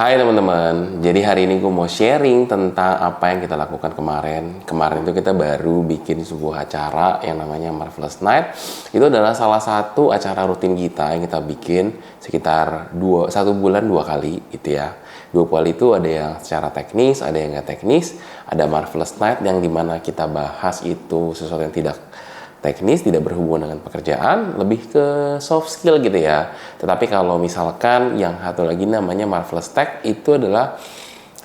Hai teman-teman, jadi hari ini gue mau sharing tentang apa yang kita lakukan kemarin. Kemarin itu kita baru bikin sebuah acara yang namanya Marvelous Night. Itu adalah salah satu acara rutin kita yang kita bikin sekitar 1 bulan 2 kali gitu ya. 2 kali itu ada yang secara teknis, ada yang nggak teknis. Ada Marvelous Night yang dimana kita bahas itu sesuatu yang tidak teknis, tidak berhubungan dengan pekerjaan, lebih ke soft skill gitu ya. Tetapi kalau misalkan yang satu lagi namanya Marvelous Tech, itu adalah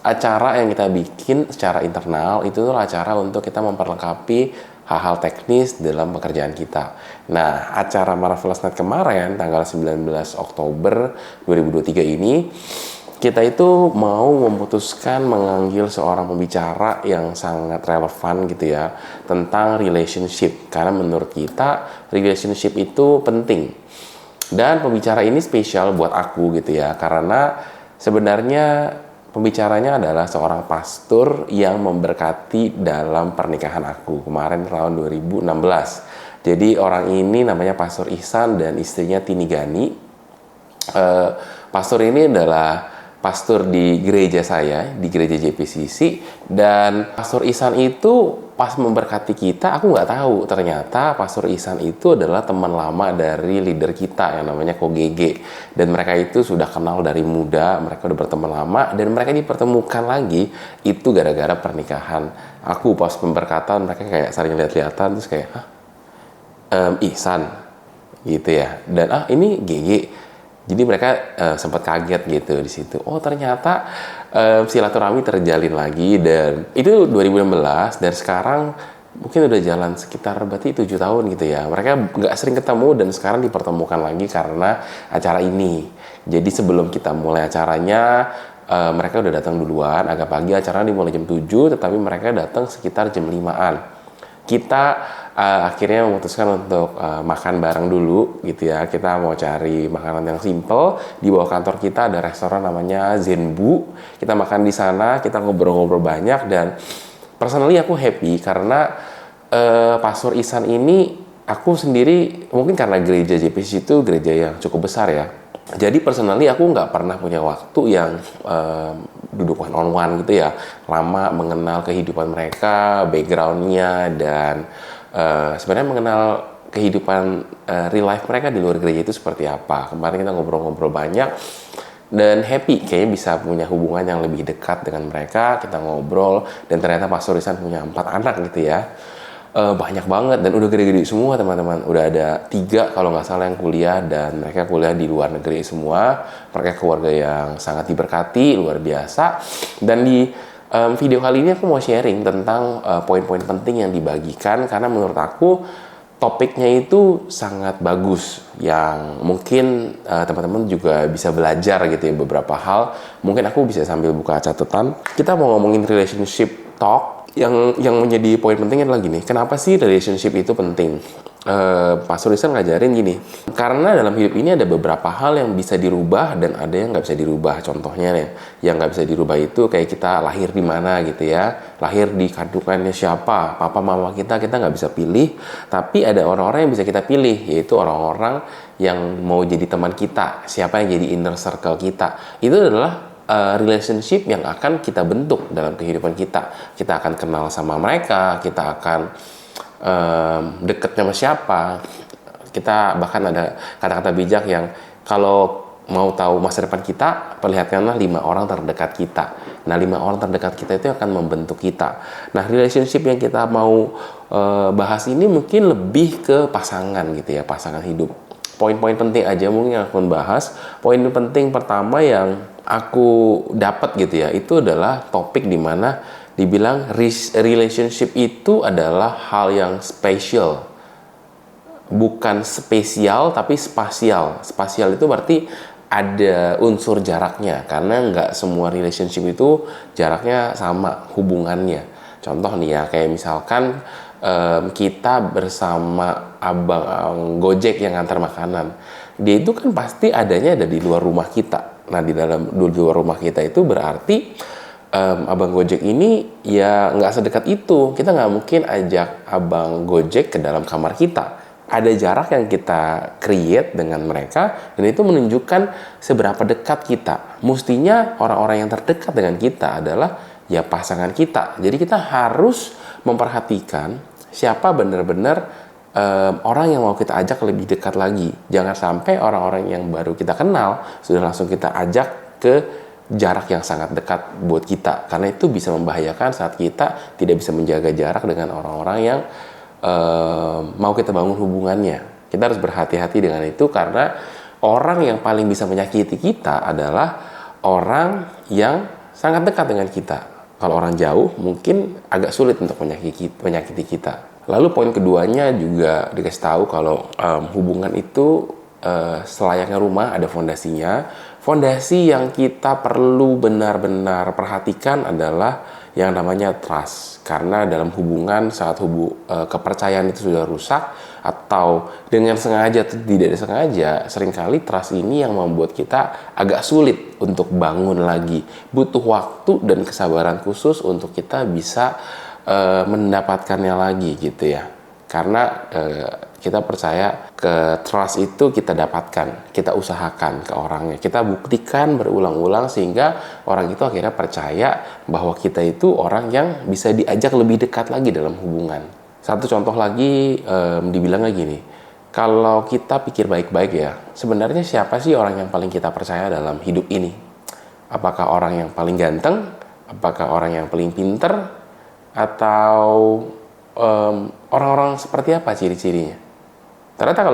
acara yang kita bikin secara internal. Itu adalah acara untuk kita memperlengkapi hal-hal teknis dalam pekerjaan kita. Nah, acara Marvelous Night kemarin tanggal 19 Oktober 2023 ini kita itu mau memutuskan mengambil seorang pembicara yang sangat relevan gitu ya tentang relationship, karena menurut kita relationship itu penting. Dan pembicara ini spesial buat aku gitu ya, karena sebenarnya pembicaranya adalah seorang pastor yang memberkati dalam pernikahan aku kemarin tahun 2016. Jadi orang ini namanya Pastor Ihsan dan istrinya Tini Gani. Pastor ini adalah pastor di gereja saya, di gereja JPCC, dan Pastor Ihsan itu pas memberkati kita, aku nggak tahu ternyata Pastor Ihsan itu adalah teman lama dari leader kita yang namanya Ko Gege, dan mereka itu sudah kenal dari muda, mereka udah berteman lama, dan mereka dipertemukan lagi itu gara-gara pernikahan aku. Pas pemberkatan mereka kayak saling lihat-lihatan terus kayak Ihsan gitu ya, dan ini Gege. Jadi mereka sempat kaget gitu di situ. Oh ternyata silaturahmi terjalin lagi, dan itu 2016, dan sekarang mungkin udah jalan sekitar berarti 7 tahun gitu ya. Mereka nggak sering ketemu dan sekarang dipertemukan lagi karena acara ini. Jadi sebelum kita mulai acaranya mereka udah datang duluan agak pagi. Acara dimulai jam 7, tetapi mereka datang sekitar jam 5-an. Kita akhirnya memutuskan untuk makan bareng dulu gitu ya. Kita mau cari makanan yang simple. Di bawah kantor kita ada restoran namanya Zenbu. Kita makan di sana, kita ngobrol-ngobrol banyak, dan personally aku happy karena Pastor Ihsan ini, aku sendiri mungkin karena gereja JPC itu gereja yang cukup besar ya. Jadi personally aku nggak pernah punya waktu yang duduk one on one gitu ya, lama mengenal kehidupan mereka, backgroundnya, dan sebenarnya mengenal kehidupan real life mereka di luar gereja itu seperti apa. Kemarin kita ngobrol-ngobrol banyak dan happy kayaknya bisa punya hubungan yang lebih dekat dengan mereka. Kita ngobrol, dan ternyata Pastor Ihsan punya 4 anak gitu ya. Banyak banget, dan udah gede-gede semua teman-teman. Udah ada 3 kalau nggak salah yang kuliah, dan mereka kuliah di luar negeri semua. Mereka keluarga yang sangat diberkati, luar biasa. Dan di video kali ini aku mau sharing tentang poin-poin penting yang dibagikan, karena menurut aku topiknya itu sangat bagus, yang mungkin teman-teman juga bisa belajar gitu ya beberapa hal. Mungkin aku bisa sambil buka catatan. Kita mau ngomongin relationship talk. Yang menjadi poin pentingnya adalah gini, kenapa sih relationship itu penting? Pastor Ihsan ngajarin gini, karena dalam hidup ini ada beberapa hal yang bisa dirubah dan ada yang nggak bisa dirubah. Contohnya nih, yang nggak bisa dirubah itu kayak kita lahir di mana gitu ya, lahir di kandungannya siapa, papa mama kita nggak bisa pilih. Tapi ada orang-orang yang bisa kita pilih, yaitu orang-orang yang mau jadi teman kita, siapa yang jadi inner circle kita. Itu adalah relationship yang akan kita bentuk dalam kehidupan kita. Kita akan kenal sama mereka, kita akan deket sama siapa. Kita bahkan ada kata-kata bijak yang kalau mau tahu masa depan kita, perlihatkanlah 5 orang terdekat kita. Nah, 5 orang terdekat kita itu akan membentuk kita. Nah, relationship yang kita mau bahas ini mungkin lebih ke pasangan gitu ya, pasangan hidup. Poin-poin penting aja mungkin yang aku bahas. Poin penting pertama yang aku dapat gitu ya, itu adalah topik di mana dibilang relationship itu adalah hal yang spesial. Bukan spesial tapi spasial. Spasial itu berarti ada unsur jaraknya, karena nggak semua relationship itu jaraknya sama hubungannya. Contoh nih ya, kayak misalkan kita bersama abang Gojek yang ngantar makanan. Dia itu kan pasti adanya ada di luar rumah kita. Nah, di luar rumah kita itu berarti abang Gojek ini ya nggak sedekat itu. Kita nggak mungkin ajak abang Gojek ke dalam kamar kita. ada jarak yang kita create dengan mereka, dan itu menunjukkan seberapa dekat kita. Mestinya orang-orang yang terdekat dengan kita adalah ya pasangan kita. Jadi kita harus memperhatikan siapa benar-benar orang yang mau kita ajak lebih dekat lagi. Jangan sampai orang-orang yang baru kita kenal sudah langsung kita ajak ke jarak yang sangat dekat buat kita. Karena itu bisa membahayakan saat kita tidak bisa menjaga jarak dengan orang-orang yang mau kita bangun hubungannya. Kita harus berhati-hati dengan itu, karena orang yang paling bisa menyakiti kita adalah orang yang sangat dekat dengan kita. Kalau orang jauh mungkin agak sulit untuk menyakiti kita. Lalu poin keduanya juga dikasih tahu kalau hubungan itu selayaknya rumah ada fondasinya. Fondasi yang kita perlu benar-benar perhatikan adalah yang namanya trust. Karena dalam hubungan saat kepercayaan itu sudah rusak, atau dengan sengaja atau tidak disengaja, seringkali trust ini yang membuat kita agak sulit untuk bangun lagi. Butuh waktu dan kesabaran khusus untuk kita bisa mendapatkannya lagi gitu ya. Karena kita percaya ke trust itu kita dapatkan, kita usahakan ke orangnya, kita buktikan berulang-ulang sehingga orang itu akhirnya percaya bahwa kita itu orang yang bisa diajak lebih dekat lagi dalam hubungan. Satu contoh lagi, dibilang lagi nih, kalau kita pikir baik-baik ya, sebenarnya siapa sih orang yang paling kita percaya dalam hidup ini? Apakah orang yang paling ganteng? Apakah orang yang paling pinter? Atau orang-orang seperti apa ciri-cirinya? Ternyata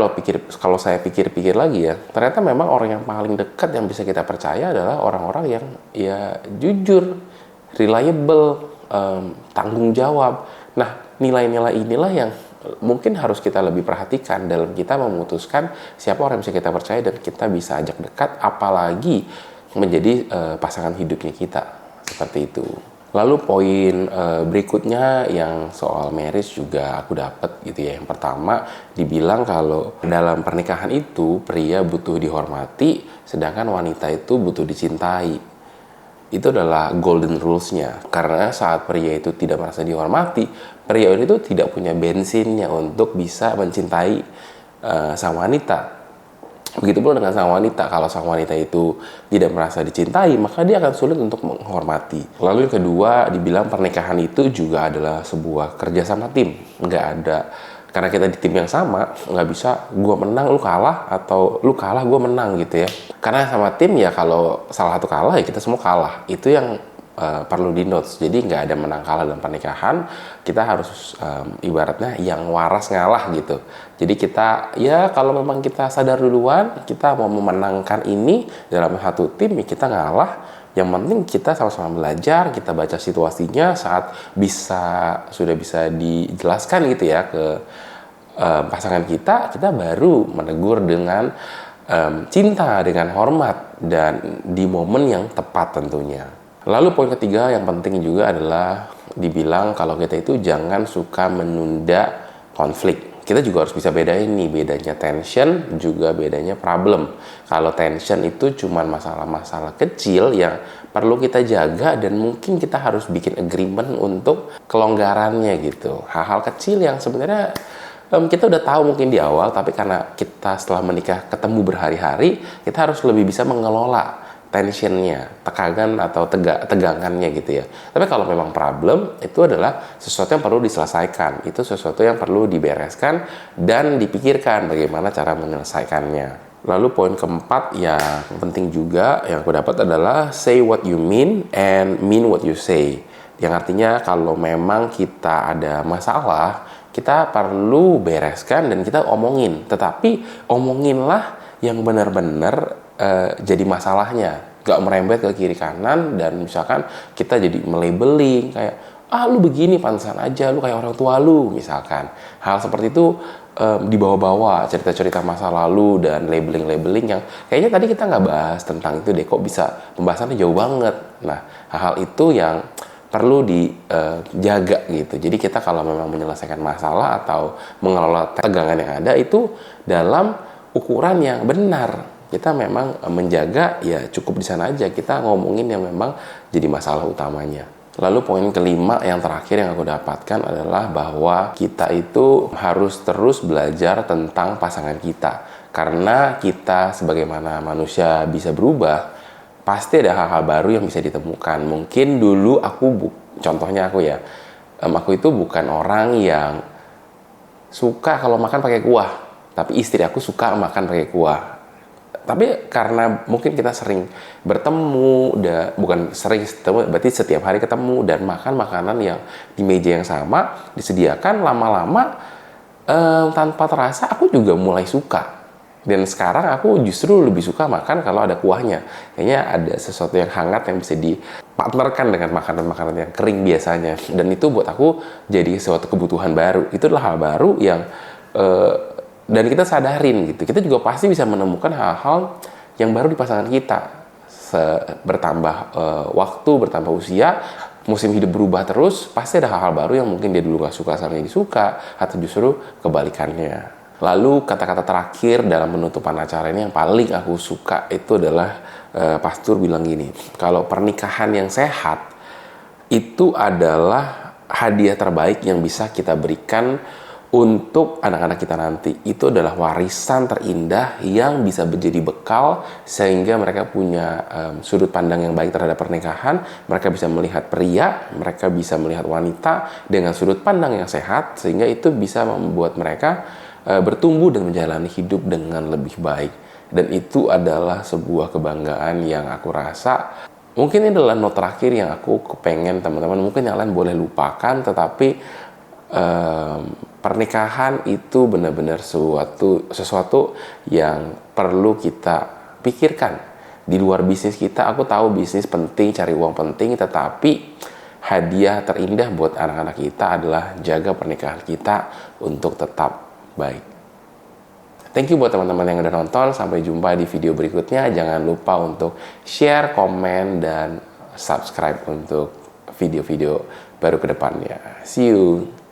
kalau saya pikir-pikir lagi ya, ternyata memang orang yang paling dekat yang bisa kita percaya adalah orang-orang yang ya jujur, reliable, tanggung jawab. Nah, nilai-nilai inilah yang mungkin harus kita lebih perhatikan dalam kita memutuskan siapa orang yang bisa kita percaya dan kita bisa ajak dekat, apalagi menjadi pasangan hidupnya kita. Seperti itu. Lalu poin berikutnya yang soal marriage juga aku dapat gitu ya. Yang pertama dibilang kalau dalam pernikahan itu pria butuh dihormati, sedangkan wanita itu butuh dicintai. Itu adalah golden rules-nya. Karena saat pria itu tidak merasa dihormati, pria itu tidak punya bensinnya untuk bisa mencintai sang wanita. Begitu pula dengan sang wanita, kalau sang wanita itu tidak merasa dicintai, maka dia akan sulit untuk menghormati. Lalu yang kedua, dibilang pernikahan itu juga adalah sebuah kerjasama tim. Nggak ada, karena kita di tim yang sama, nggak bisa gue menang, lu kalah, atau lu kalah, gue menang gitu ya. Karena sama tim ya kalau salah satu kalah ya kita semua kalah. Itu yang perlu di notes. Jadi nggak ada menang kalah dalam pernikahan. Kita harus ibaratnya yang waras ngalah gitu. Jadi kita ya kalau memang kita sadar duluan kita mau memenangkan ini dalam satu tim, ya kita ngalah. Yang penting kita sama-sama belajar, kita baca situasinya saat sudah bisa dijelaskan gitu ya ke pasangan kita baru menegur dengan cinta, dengan hormat, dan di momen yang tepat tentunya. Lalu poin ketiga yang penting juga adalah dibilang kalau kita itu jangan suka menunda konflik. Kita juga harus bisa bedain nih, bedanya tension juga bedanya problem. Kalau tension itu cuma masalah-masalah kecil yang perlu kita jaga dan mungkin kita harus bikin agreement untuk kelonggarannya gitu. Hal-hal kecil yang sebenarnya kita udah tahu mungkin di awal, tapi karena kita setelah menikah ketemu berhari-hari, kita harus lebih bisa mengelola tensionnya, tegangan atau tegangannya gitu ya. Tapi kalau memang problem, itu adalah sesuatu yang perlu diselesaikan. Itu sesuatu yang perlu dibereskan dan dipikirkan bagaimana cara menyelesaikannya. Lalu poin keempat yang penting juga yang aku dapat adalah say what you mean and mean what you say. Yang artinya kalau memang kita ada masalah, kita perlu bereskan dan kita omongin. Tetapi omonginlah yang benar-benar jadi masalahnya, gak merembet ke kiri kanan dan misalkan kita jadi melabeling kayak lu begini pantesan aja, lu kayak orang tua lu misalkan. Hal seperti itu dibawa-bawa cerita-cerita masa lalu dan labeling-labeling yang kayaknya tadi kita nggak bahas tentang itu deh, kok bisa pembahasannya jauh banget. Nah, hal-hal itu yang perlu dijaga gitu. Jadi kita kalau memang menyelesaikan masalah atau mengelola tegangan yang ada itu dalam ukuran yang benar. Kita memang menjaga ya cukup di sana aja, kita ngomongin yang memang jadi masalah utamanya. Lalu poin kelima yang terakhir yang aku dapatkan adalah bahwa kita itu harus terus belajar tentang pasangan kita. Karena kita sebagaimana manusia bisa berubah, pasti ada hal-hal baru yang bisa ditemukan. Mungkin dulu contohnya aku ya, aku itu bukan orang yang suka kalau makan pakai kuah, tapi istri aku suka makan pakai kuah. Tapi karena mungkin kita sering bertemu, bukan sering ketemu, berarti setiap hari ketemu dan makan makanan yang di meja yang sama disediakan, lama-lama tanpa terasa aku juga mulai suka. Dan sekarang aku justru lebih suka makan kalau ada kuahnya. Kayaknya ada sesuatu yang hangat yang bisa dipartnerkan dengan makanan-makanan yang kering biasanya. Dan itu buat aku jadi suatu kebutuhan baru. Itu adalah hal baru yang dan kita sadarin gitu. Kita juga pasti bisa menemukan hal-hal yang baru di pasangan kita. Bertambah waktu, bertambah usia, musim hidup berubah terus, pasti ada hal-hal baru yang mungkin dia dulu gak suka sama yang disuka, atau justru kebalikannya. Lalu kata-kata terakhir dalam penutupan acara ini yang paling aku suka itu adalah pastor bilang gini, kalau pernikahan yang sehat itu adalah hadiah terbaik yang bisa kita berikan untuk anak-anak kita nanti. Itu adalah warisan terindah yang bisa menjadi bekal sehingga mereka punya sudut pandang yang baik terhadap pernikahan. Mereka bisa melihat pria, mereka bisa melihat wanita dengan sudut pandang yang sehat, sehingga itu bisa membuat mereka bertumbuh dan menjalani hidup dengan lebih baik. Dan itu adalah sebuah kebanggaan yang aku rasa mungkin ini adalah note terakhir yang aku kepengen teman-teman, mungkin yang lain boleh lupakan, tetapi pernikahan itu benar-benar sesuatu yang perlu kita pikirkan. Di luar bisnis kita, aku tahu bisnis penting, cari uang penting, tetapi hadiah terindah buat anak-anak kita adalah jaga pernikahan kita untuk tetap baik. Thank you buat teman-teman yang udah nonton. Sampai jumpa di video berikutnya. Jangan lupa untuk share, komen, dan subscribe untuk video-video baru ke depannya. See you!